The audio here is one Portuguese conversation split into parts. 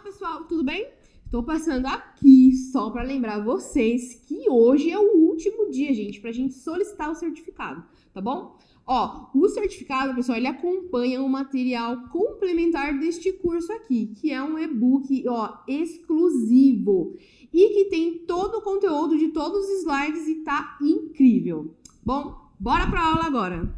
pessoal, tudo bem? Estou passando aqui só para lembrar vocês que hoje é o último dia, gente, para a gente solicitar o certificado, tá bom? Ó, o certificado, pessoal, ele acompanha o material complementar deste curso aqui, que é um e-book, ó, exclusivo e que tem todo o conteúdo de todos os slides e tá incrível. Bom, bora para a aula agora.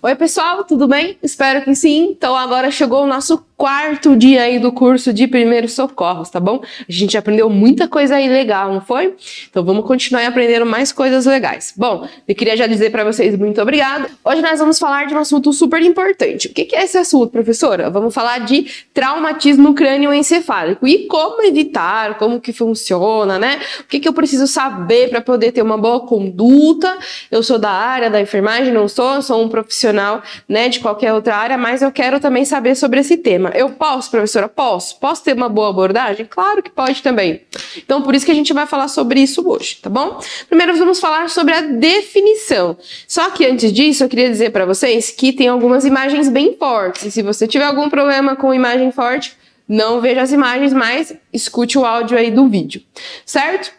Oi, pessoal, tudo bem? Espero que sim. Então, agora chegou o nosso quarto dia aí do curso de Primeiros Socorros, tá bom? A gente aprendeu muita coisa aí legal, não foi? Então, vamos continuar aprendendo mais coisas legais. Bom, eu queria já dizer para vocês muito obrigada. Hoje nós vamos falar de um assunto super importante. O que é esse assunto, professora? Vamos falar de traumatismo crânioencefálico e como evitar, como que funciona, né? O que eu preciso saber para poder ter uma boa conduta. Eu sou da área da enfermagem, não sou um profissional, né, de qualquer outra área, mas eu quero também saber sobre esse tema. Eu posso, professora? Posso? Posso ter uma boa abordagem? Claro que pode também. Então, por isso que a gente vai falar sobre isso hoje, tá bom? Primeiro, vamos falar sobre a definição. Só que antes disso, eu queria dizer para vocês que tem algumas imagens bem fortes. E se você tiver algum problema com imagem forte, não veja as imagens, mas escute o áudio aí do vídeo, certo?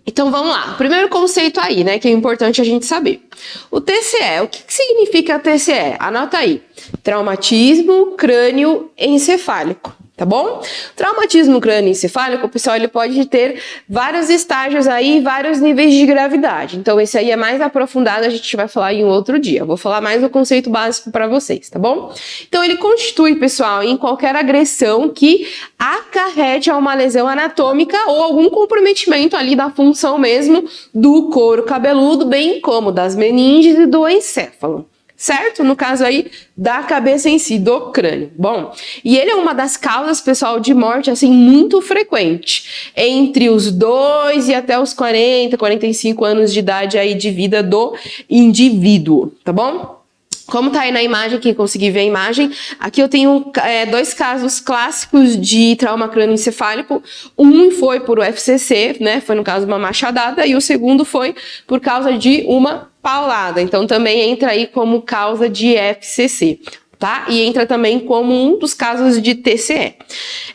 Então vamos lá, primeiro conceito aí, né, que é importante a gente saber. O TCE, o que significa TCE? Anota aí, traumatismo crânioencefálico, tá bom? Traumatismo crânioencefálico, pessoal, ele pode ter vários estágios aí, vários níveis de gravidade. Então esse aí é mais aprofundado, a gente vai falar em um outro dia. Eu vou falar mais do conceito básico para vocês, tá bom? Então ele constitui, pessoal, em qualquer agressão que acarrete a uma lesão anatômica ou algum comprometimento ali da função mesmo do couro cabeludo, bem como das meninges e do encéfalo. Certo? No caso aí, da cabeça em si, do crânio. Bom, e ele é uma das causas, pessoal, de morte, assim, muito frequente. Entre os 2 e até os 40, 45 anos de idade aí de vida do indivíduo, tá bom? Como tá aí na imagem, quem conseguir ver a imagem, aqui eu tenho dois casos clássicos de trauma crânioencefálico. Um foi por FCC, né? Foi no caso de uma machadada, e o segundo foi por causa de uma paulada. Então também entra aí como causa de FCC. Tá? E entra também como um dos casos de TCE.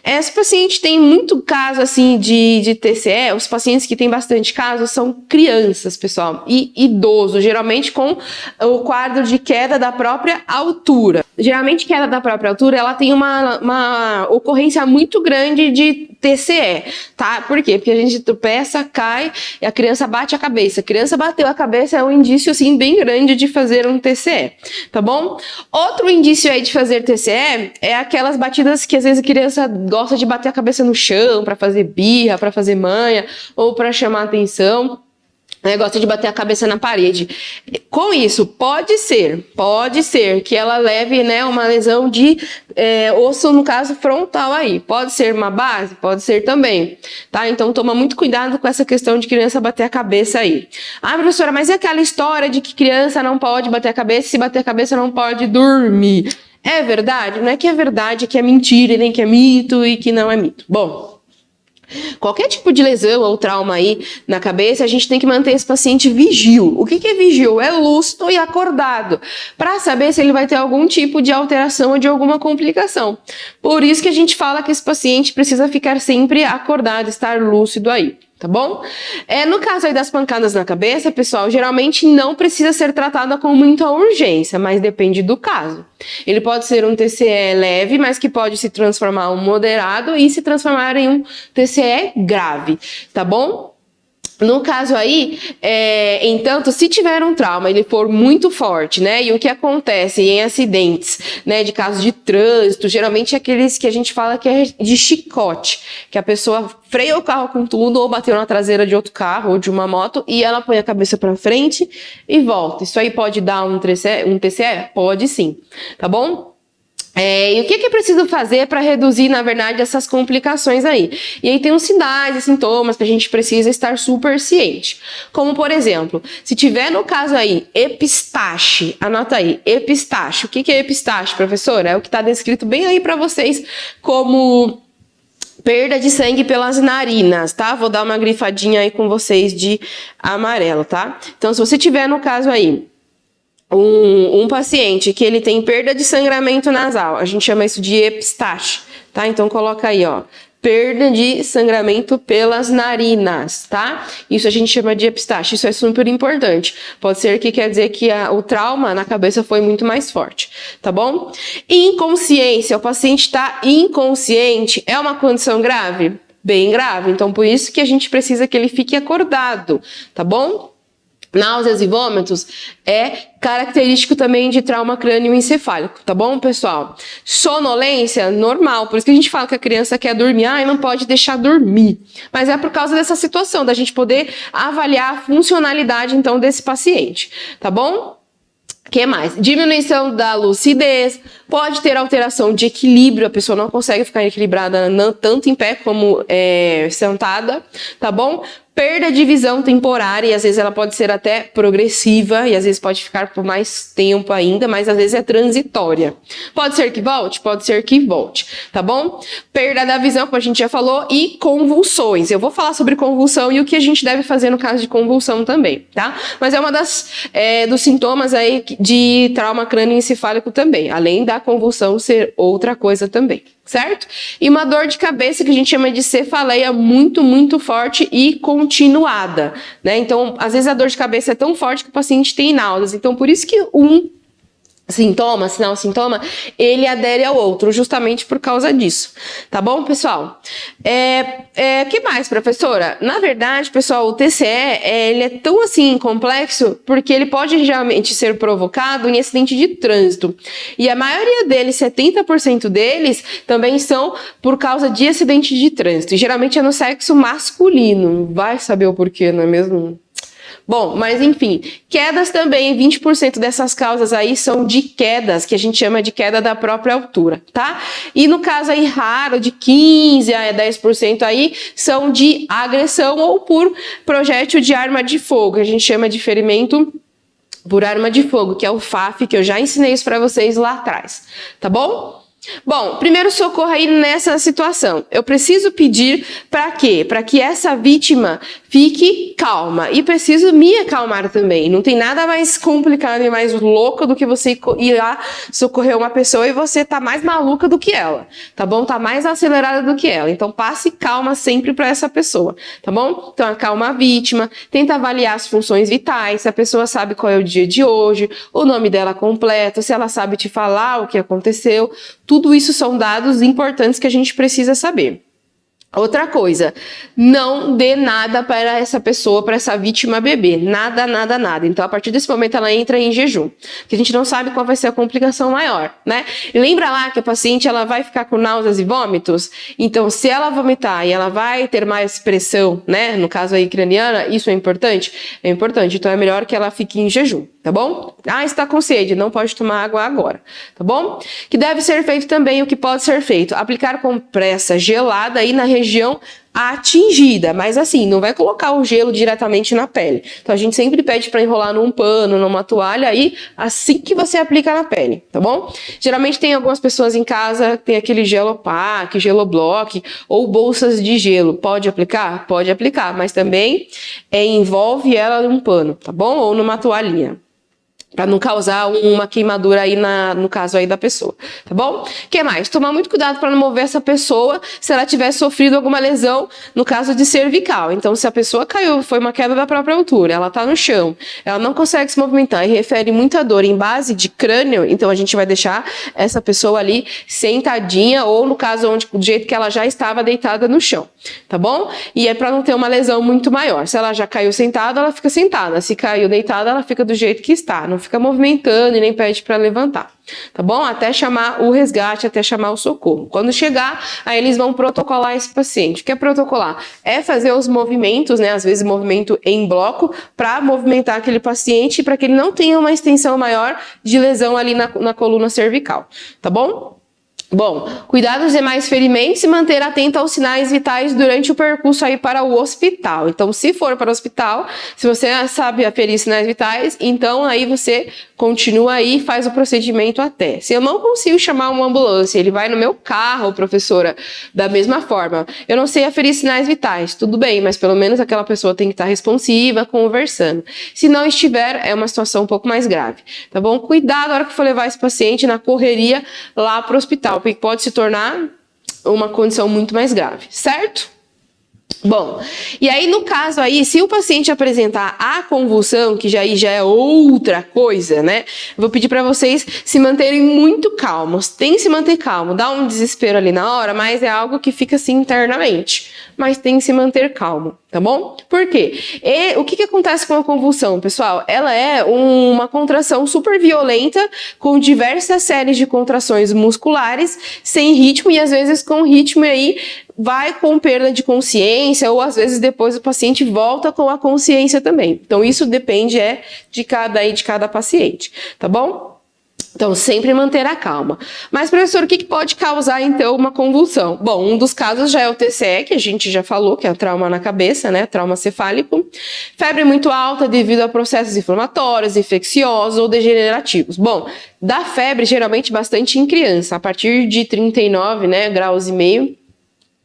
Esse paciente tem muito caso assim de TCE, os pacientes que têm bastante caso são crianças, pessoal, e idosos, geralmente com o quadro de queda da própria altura. Geralmente queda da própria altura, ela tem uma ocorrência muito grande de TCE, tá? Por quê? Porque a gente tropeça, cai e a criança bate a cabeça. A criança bateu a cabeça é um indício assim bem grande de fazer um TCE, tá bom? Outro indício aí de fazer TCE é aquelas batidas que às vezes a criança gosta de bater a cabeça no chão para fazer birra, para fazer manha ou para chamar atenção. Gosta de bater a cabeça na parede. Com isso, pode ser que ela leve, né, uma lesão de osso, no caso frontal aí. Pode ser uma base? Pode ser também, tá? Então, toma muito cuidado com essa questão de criança bater a cabeça aí. Ah, professora, mas é aquela história de que criança não pode bater a cabeça, se bater a cabeça não pode dormir. É verdade? Não é que é verdade, que é mentira, nem que é mito e que não é mito. Bom, qualquer tipo de lesão ou trauma aí na cabeça, a gente tem que manter esse paciente vigil. O que é vigil? É lúcido e acordado, para saber se ele vai ter algum tipo de alteração ou de alguma complicação. Por isso que a gente fala que esse paciente precisa ficar sempre acordado, estar lúcido aí. Tá bom? No caso aí das pancadas na cabeça, pessoal, geralmente não precisa ser tratada com muita urgência, mas depende do caso. Ele pode ser um TCE leve, mas que pode se transformar em um moderado e se transformar em um TCE grave, tá bom? No caso aí, entanto, se tiver um trauma, ele for muito forte, né? E o que acontece em acidentes, né? De casos de trânsito, geralmente é aqueles que a gente fala que é de chicote, que a pessoa freia o carro com tudo ou bateu na traseira de outro carro ou de uma moto e ela põe a cabeça para frente e volta. Isso aí pode dar um TCE? Pode sim, tá bom? E o que é preciso fazer para reduzir, na verdade, essas complicações aí? E aí tem uns sinais e sintomas que a gente precisa estar super ciente. Como, por exemplo, se tiver no caso aí, epistaxe, anota aí, epistaxe. O que é epistaxe, professora? É o que está descrito bem aí para vocês como Perda de sangue pelas narinas, tá? Vou dar uma grifadinha aí com vocês de amarelo, tá? Então, se você tiver no caso aí um paciente que ele tem perda de sangramento nasal, a gente chama isso de epistaxe, tá? Então, coloca aí, ó, perda de sangramento pelas narinas, tá? Isso a gente chama de epistaxe, isso é super importante. Pode ser que quer dizer que o trauma na cabeça foi muito mais forte, tá bom? Inconsciência, o paciente está inconsciente, é uma condição grave? Bem grave, então por isso que a gente precisa que ele fique acordado, tá bom? Náuseas e vômitos é característico também de trauma crânioencefálico, tá bom, pessoal? Sonolência, normal, por isso que a gente fala que a criança quer dormir, e não pode deixar dormir. Mas é por causa dessa situação, da gente poder avaliar a funcionalidade, então, desse paciente, tá bom? O que mais? Diminuição da lucidez, pode ter alteração de equilíbrio, a pessoa não consegue ficar equilibrada tanto em pé como sentada, tá bom? Perda de visão temporária, e às vezes ela pode ser até progressiva, e às vezes pode ficar por mais tempo ainda, mas às vezes é transitória. Pode ser que volte? Pode ser que volte, tá bom? Perda da visão, como a gente já falou, e convulsões. Eu vou falar sobre convulsão e o que a gente deve fazer no caso de convulsão também, tá? Mas é uma dos sintomas aí de trauma crânioencefálico também, além da convulsão ser outra coisa também, certo? E uma dor de cabeça que a gente chama de cefaleia muito, muito forte e continuada, né? Então, às vezes a dor de cabeça é tão forte que o paciente tem náuseas. Então, por isso que um sinal-sintoma, ele adere ao outro, justamente por causa disso. Tá bom, pessoal? Que mais, professora? Na verdade, pessoal, o TCE, ele é tão assim complexo porque ele pode geralmente ser provocado em acidente de trânsito. E a maioria deles, 70% deles, também são por causa de acidente de trânsito. E geralmente é no sexo masculino. Vai saber o porquê, não é mesmo? Bom, mas enfim, quedas também, 20% dessas causas aí são de quedas, que a gente chama de queda da própria altura, tá? E no caso aí raro, de 15 a 10% aí, são de agressão ou por projétil de arma de fogo, que a gente chama de ferimento por arma de fogo, que é o FAF, que eu já ensinei isso pra vocês lá atrás, tá bom? Bom, primeiro socorro aí nessa situação. Eu preciso pedir para quê? Para que essa vítima fique calma. E preciso me acalmar também. Não tem nada mais complicado e mais louco do que você ir lá socorrer uma pessoa e você tá mais maluca do que ela, tá bom? Tá mais acelerada do que ela. Então passe calma sempre para essa pessoa, tá bom? Então acalma a vítima, tenta avaliar as funções vitais, se a pessoa sabe qual é o dia de hoje, o nome dela completo, se ela sabe te falar o que aconteceu. Tudo isso são dados importantes que a gente precisa saber. Outra coisa, não dê nada para essa pessoa, para essa vítima beber. Nada, nada, nada. Então, a partir desse momento, ela entra em jejum. Porque a gente não sabe qual vai ser a complicação maior, né? E lembra lá que a paciente, ela vai ficar com náuseas e vômitos? Então, se ela vomitar e ela vai ter mais pressão, né? No caso aí, craniana, isso é importante? É importante. Então, é melhor que ela fique em jejum, tá bom? Está com sede, não pode tomar água agora, tá bom? Que deve ser feito também, o que pode ser feito? Aplicar compressa gelada aí na região atingida, mas assim, não vai colocar o gelo diretamente na pele. Então a gente sempre pede para enrolar num pano, numa toalha aí, assim que você aplica na pele, tá bom? Geralmente tem algumas pessoas em casa que tem aquele Gelopac, Geloblock ou bolsas de gelo. Pode aplicar? Pode aplicar, mas também envolve ela num pano, tá bom? Ou numa toalhinha, para não causar uma queimadura aí no caso aí da pessoa, tá bom? O que mais? Tomar muito cuidado para não mover essa pessoa se ela tiver sofrido alguma lesão, no caso de cervical. Então, se a pessoa caiu, foi uma queda da própria altura, ela tá no chão, ela não consegue se movimentar e refere muita dor em base de crânio, então a gente vai deixar essa pessoa ali sentadinha ou no caso do jeito que ela já estava deitada no chão, tá bom? E é para não ter uma lesão muito maior. Se ela já caiu sentada, ela fica sentada. Se caiu deitada, ela fica do jeito que está. Não fica movimentando e nem pede para levantar, tá bom? Até chamar o resgate, até chamar o socorro. Quando chegar, aí eles vão protocolar esse paciente. O que é protocolar? É fazer os movimentos, né? Às vezes movimento em bloco, para movimentar aquele paciente, para que ele não tenha uma extensão maior de lesão ali na coluna cervical, tá bom? Bom, cuidar dos demais ferimentos e manter atento aos sinais vitais durante o percurso aí para o hospital. Então, se for para o hospital, se você sabe aferir sinais vitais, então aí você continua aí e faz o procedimento até. Se eu não consigo chamar uma ambulância, ele vai no meu carro, professora, da mesma forma. Eu não sei aferir sinais vitais, tudo bem, mas pelo menos aquela pessoa tem que estar responsiva, conversando. Se não estiver, é uma situação um pouco mais grave, tá bom? Cuidado na hora que for levar esse paciente na correria lá para o hospital, porque pode se tornar uma condição muito mais grave, certo? Bom, e aí no caso aí, se o paciente apresentar a convulsão, que já é outra coisa, né? Vou pedir para vocês se manterem muito calmos. Tem que se manter calmo, dá um desespero ali na hora, mas é algo que fica assim internamente. Mas tem que se manter calmo, tá bom? Por quê? O que acontece com a convulsão, pessoal? Ela é uma contração super violenta, com diversas séries de contrações musculares, sem ritmo e às vezes com ritmo aí vai com perda de consciência ou às vezes depois o paciente volta com a consciência também. Então isso depende de cada paciente, tá bom? Então, sempre manter a calma. Mas, professor, o que pode causar, então, uma convulsão? Bom, um dos casos já é o TCE, que a gente já falou, que é o trauma na cabeça, né? Trauma cefálico. Febre muito alta devido a processos inflamatórios, infecciosos ou degenerativos. Bom, dá febre, geralmente, bastante em criança. A partir de 39, né, graus e meio,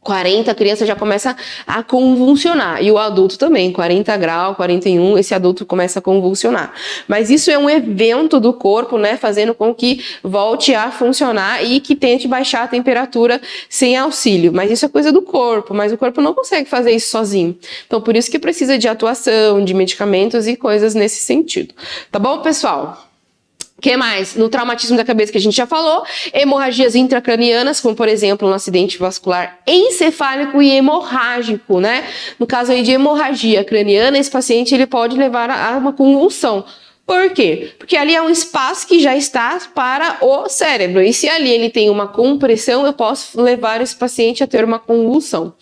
40, a criança já começa a convulsionar. E o adulto também, 40 graus, 41, esse adulto começa a convulsionar. Mas isso é um evento do corpo, né? Fazendo com que volte a funcionar e que tente baixar a temperatura sem auxílio. Mas isso é coisa do corpo, mas o corpo não consegue fazer isso sozinho. Então, por isso que precisa de atuação, de medicamentos e coisas nesse sentido. Tá bom, pessoal? O que mais? No traumatismo da cabeça que a gente já falou, hemorragias intracranianas, como por exemplo um acidente vascular encefálico e hemorrágico, né? No caso aí de hemorragia craniana, esse paciente ele pode levar a uma convulsão. Por quê? Porque ali é um espaço que já está para o cérebro. E se ali ele tem uma compressão, eu posso levar esse paciente a ter uma convulsão.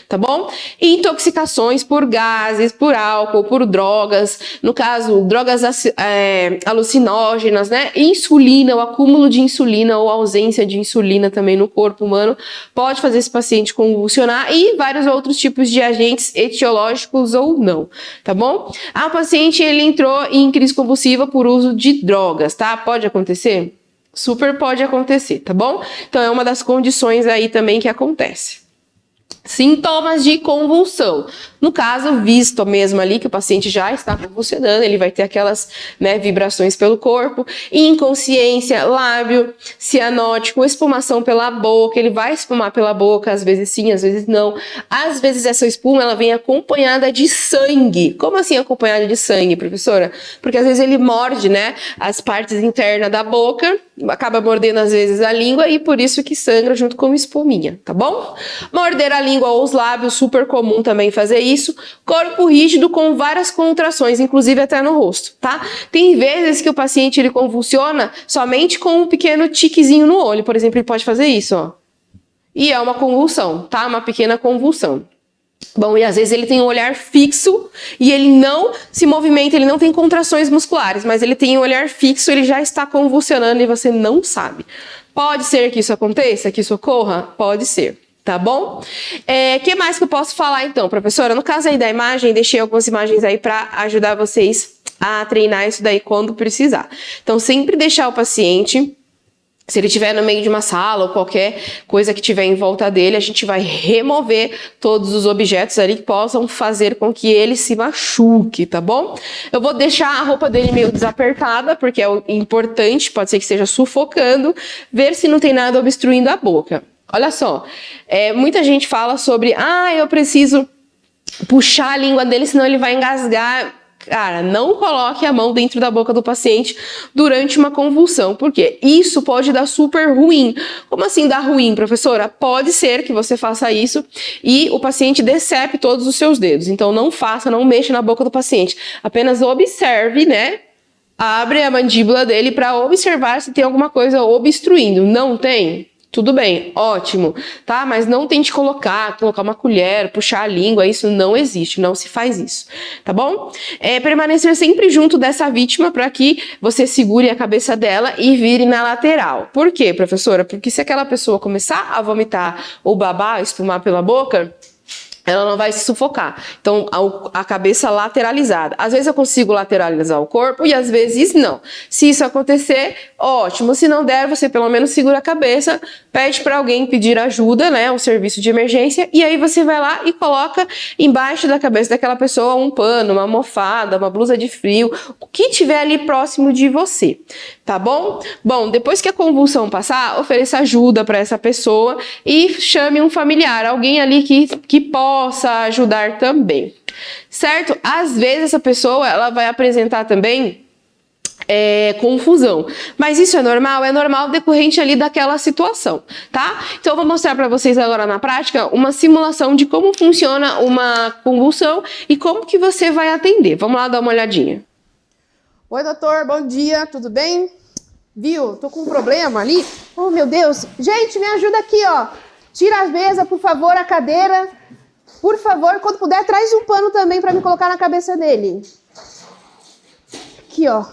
Tá bom? E intoxicações por gases, por álcool, por drogas. No caso, drogas alucinógenas, né? Insulina, o acúmulo de insulina ou ausência de insulina também no corpo humano pode fazer esse paciente convulsionar e vários outros tipos de agentes etiológicos ou não. Tá bom? O paciente ele entrou em crise convulsiva por uso de drogas, tá? Pode acontecer? Super pode acontecer, tá bom? Então é uma das condições aí também que acontece. Sintomas de convulsão. No caso, visto mesmo ali que o paciente já está convulsionando, ele vai ter aquelas, né, vibrações pelo corpo, inconsciência, lábio cianótico, espumação pela boca, ele vai espumar pela boca, às vezes sim, às vezes não. Às vezes essa espuma, ela vem acompanhada de sangue. Como assim acompanhada de sangue, professora? Porque às vezes ele morde, né, as partes internas da boca, acaba mordendo às vezes a língua e por isso que sangra junto com espuminha, tá bom? Morder a língua ou os lábios, super comum também fazer isso. Corpo rígido com várias contrações, inclusive até no rosto, tá? Tem vezes que o paciente ele convulsiona somente com um pequeno tiquezinho no olho, por exemplo, ele pode fazer isso, ó. E é uma convulsão, tá? Uma pequena convulsão. Bom, e às vezes ele tem um olhar fixo e ele não se movimenta, ele não tem contrações musculares, mas ele tem um olhar fixo, ele já está convulsionando e você não sabe. Pode ser que isso aconteça, que isso ocorra? Pode ser. Tá bom? Que mais que eu posso falar então, professora? No caso aí da imagem, deixei algumas imagens aí para ajudar vocês a treinar isso daí quando precisar. Então, sempre deixar o paciente, se ele estiver no meio de uma sala ou qualquer coisa que tiver em volta dele, a gente vai remover todos os objetos ali que possam fazer com que ele se machuque, tá bom? Eu vou deixar a roupa dele meio desapertada, porque é importante, pode ser que esteja sufocando, ver se não tem nada obstruindo a boca. Olha só, muita gente fala sobre, eu preciso puxar a língua dele, senão ele vai engasgar. Cara, não coloque a mão dentro da boca do paciente durante uma convulsão, porque isso pode dar super ruim. Como assim dar ruim, professora? Pode ser que você faça isso e o paciente decepe todos os seus dedos. Então não faça, não mexa na boca do paciente. Apenas observe, né? Abre a mandíbula dele para observar se tem alguma coisa obstruindo. Não tem? Tudo bem, ótimo, tá? Mas não tente colocar uma colher, puxar a língua, isso não existe, não se faz isso, tá bom? Permanecer sempre junto dessa vítima para que você segure a cabeça dela e vire na lateral. Por quê, professora? Porque se aquela pessoa começar a vomitar ou babar, espumar pela boca, ela não vai se sufocar. Então, a cabeça lateralizada. Às vezes eu consigo lateralizar o corpo e às vezes não. Se isso acontecer, ótimo. Se não der, você pelo menos segura a cabeça, pede para alguém pedir ajuda, né? Um serviço de emergência, e aí você vai lá e coloca embaixo da cabeça daquela pessoa um pano, uma almofada, uma blusa de frio, o que tiver ali próximo de você, tá bom? Bom, depois que a convulsão passar, ofereça ajuda para essa pessoa e chame um familiar, alguém ali que possa ajudar também, certo? Às vezes essa pessoa ela vai apresentar também confusão, mas isso é normal decorrente ali daquela situação, tá? Então eu vou mostrar para vocês agora na prática uma simulação de como funciona uma convulsão e como que você vai atender. Vamos lá dar uma olhadinha. Oi, doutor, bom dia, tudo bem? Viu? Tô com um problema ali. Oh, meu Deus. Gente, me ajuda aqui, ó. Tira a mesa, por favor, a cadeira. Por favor, quando puder, traz um pano também para me colocar na cabeça dele. Aqui, ó.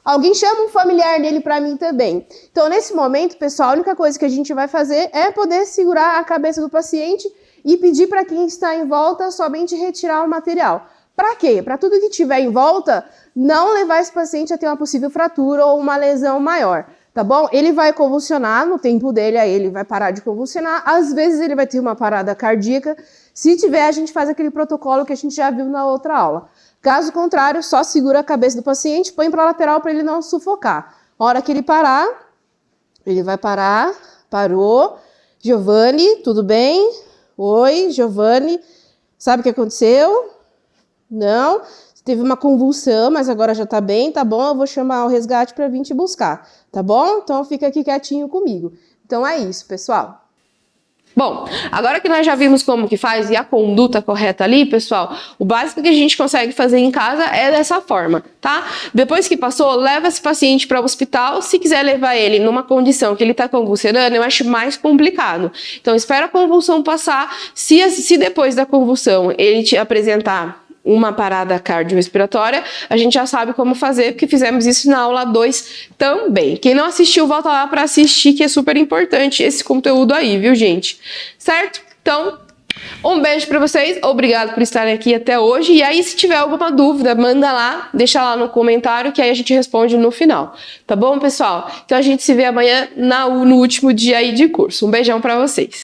Alguém chama um familiar dele para mim também. Então, nesse momento, pessoal, a única coisa que a gente vai fazer é poder segurar a cabeça do paciente e pedir para quem está em volta somente retirar o material. Para quê? Para tudo que tiver em volta, não levar esse paciente a ter uma possível fratura ou uma lesão maior, tá bom? Ele vai convulsionar no tempo dele, aí ele vai parar de convulsionar. Às vezes ele vai ter uma parada cardíaca. Se tiver, a gente faz aquele protocolo que a gente já viu na outra aula. Caso contrário, só segura a cabeça do paciente, põe para a lateral para ele não sufocar. A hora que ele parar, ele vai parar. Parou. Giovanni, tudo bem? Oi, Giovanni. Sabe o que aconteceu? Não, teve uma convulsão, mas agora já tá bem, tá bom? Eu vou chamar o resgate para vir te buscar, tá bom? Então fica aqui quietinho comigo. Então é isso, pessoal. Bom, agora que nós já vimos como que faz e a conduta correta ali, pessoal, o básico que a gente consegue fazer em casa é dessa forma, tá? Depois que passou, leva esse paciente para o hospital. Se quiser levar ele numa condição que ele está convulsionando, eu acho mais complicado. Então, espera a convulsão passar. Se depois da convulsão ele te apresentar uma parada cardiorrespiratória, a gente já sabe como fazer, porque fizemos isso na aula 2 também. Quem não assistiu, volta lá para assistir, que é super importante esse conteúdo aí, viu, gente? Certo? Então, um beijo para vocês, obrigado por estarem aqui até hoje, e aí se tiver alguma dúvida, manda lá, deixa lá no comentário, que aí a gente responde no final, tá bom, pessoal? Então a gente se vê amanhã no último dia aí de curso. Um beijão para vocês!